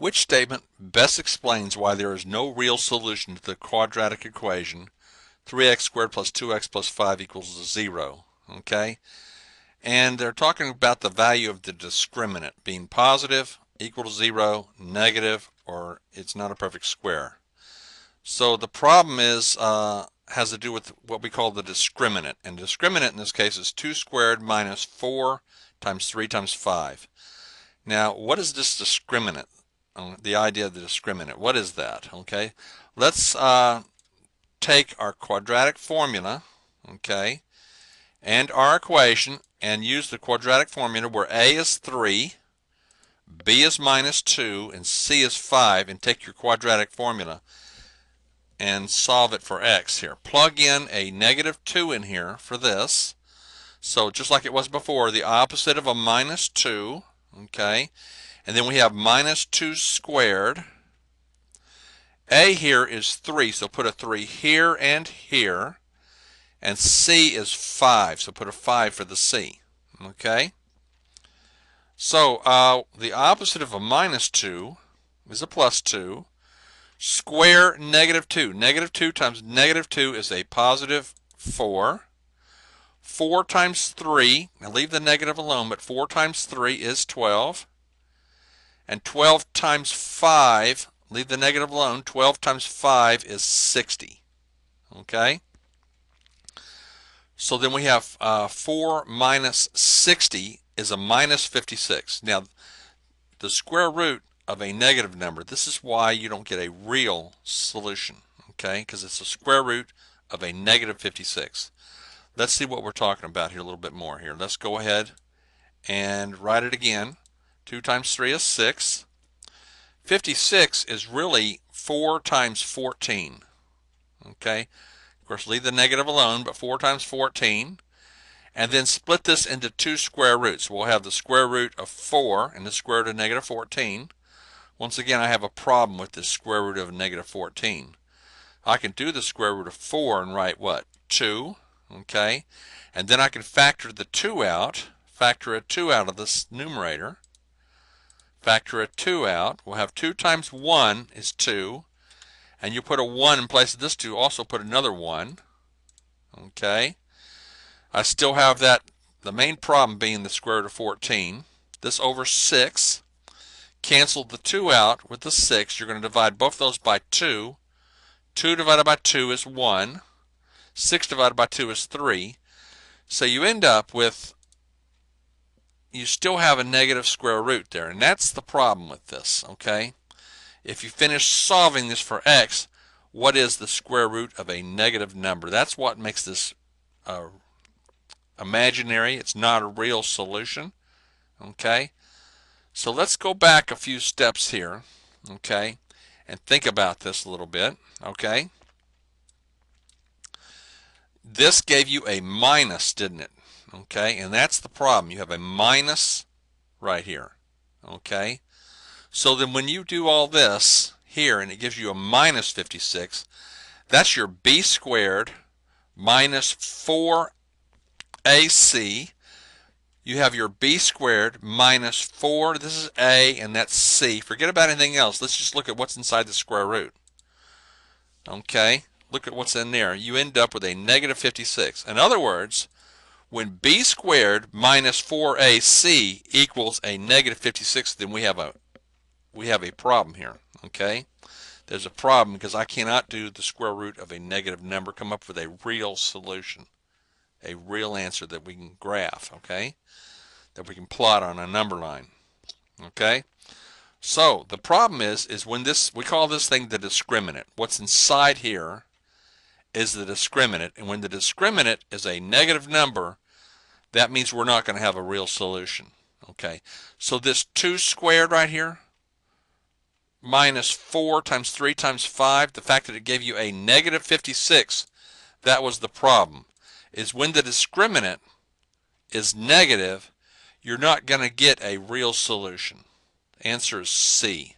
Which statement best explains why there is no real solution to the quadratic equation 3x squared plus 2x plus 5 equals 0? Okay? And they're talking about the value of the discriminant being positive, equal to 0, negative, or it's not a perfect square. So the problem is has to do with what we call the discriminant. And discriminant in this case is 2 squared minus 4 times 3 times 5. Now, what is this discriminant? The idea of the discriminant. What is that? Okay, let's take our quadratic formula, okay, and our equation and use the quadratic formula where a is 3, b is minus 2, and c is 5, and take your quadratic formula and solve it for x here. Plug in a negative 2 in here for this. So just like it was before, the opposite of a minus 2, okay, and then we have minus 2 squared. A here is 3, so put a 3 here and here. And C is 5, so put a 5 for the C. Okay? So the opposite of a minus 2 is a plus 2. Square negative 2. Negative 2 times negative 2 is a positive 4. 4 times 3, now leave the negative alone, but 4 times 3 is 12. And 12 times 5, leave the negative alone, 12 times 5 is 60. Okay? So then we have 4 minus 60 is a minus 56. Now, the square root of a negative number, this is why you don't get a real solution, okay? Because it's the square root of a negative 56. Let's see what we're talking about here a little bit more here. Let's go ahead and write it again. 2 times 3 is 6. 56 is really 4 times 14. Okay? Of course, leave the negative alone, but 4 times 14. And then split this into two square roots. We'll have the square root of 4 and the square root of negative 14. Once again, I have a problem with the square root of negative 14. I can do the square root of 4 and write what? 2. Okay? And then I can factor the 2 out. Factor a 2 out of this numerator. Factor a 2 out. We'll have 2 times 1 is 2. And you put a 1 in place of this 2. Also put another 1. Okay. I still have that, the main problem being the square root of 14. This over 6. Cancel the 2 out with the 6. You're going to divide both those by 2. 2 divided by 2 is 1. 6 divided by 2 is 3. So you end up with, you still have a negative square root there, and that's the problem with this, okay? If you finish solving this for x, what is the square root of a negative number? That's what makes this imaginary. It's not a real solution, okay? So let's go back a few steps here, okay, and think about this a little bit, okay? This gave you a minus, didn't it? Okay, and that's the problem. You have a minus right here. Okay, so then when you do all this here and it gives you a minus 56, that's your b squared minus 4ac. You have your b squared minus 4, this is a, and that's c. Forget about anything else. Let's just look at what's inside the square root. Okay, look at what's in there. You end up with a negative 56. In other words, when b squared minus 4ac equals a negative 56, then we have a problem here, okay? There's a problem because I cannot do the square root of a negative number, come up with a real solution, a real answer that we can graph, okay? That we can plot on a number line, okay? So the problem is when this, we call this thing the discriminant. What's inside here is the discriminant, and when the discriminant is a negative number, that means we're not going to have a real solution. Okay, so this 2 squared right here, minus 4 times 3 times 5, the fact that it gave you a negative 56, that was the problem. Is when the discriminant is negative, you're not going to get a real solution. Answer is C.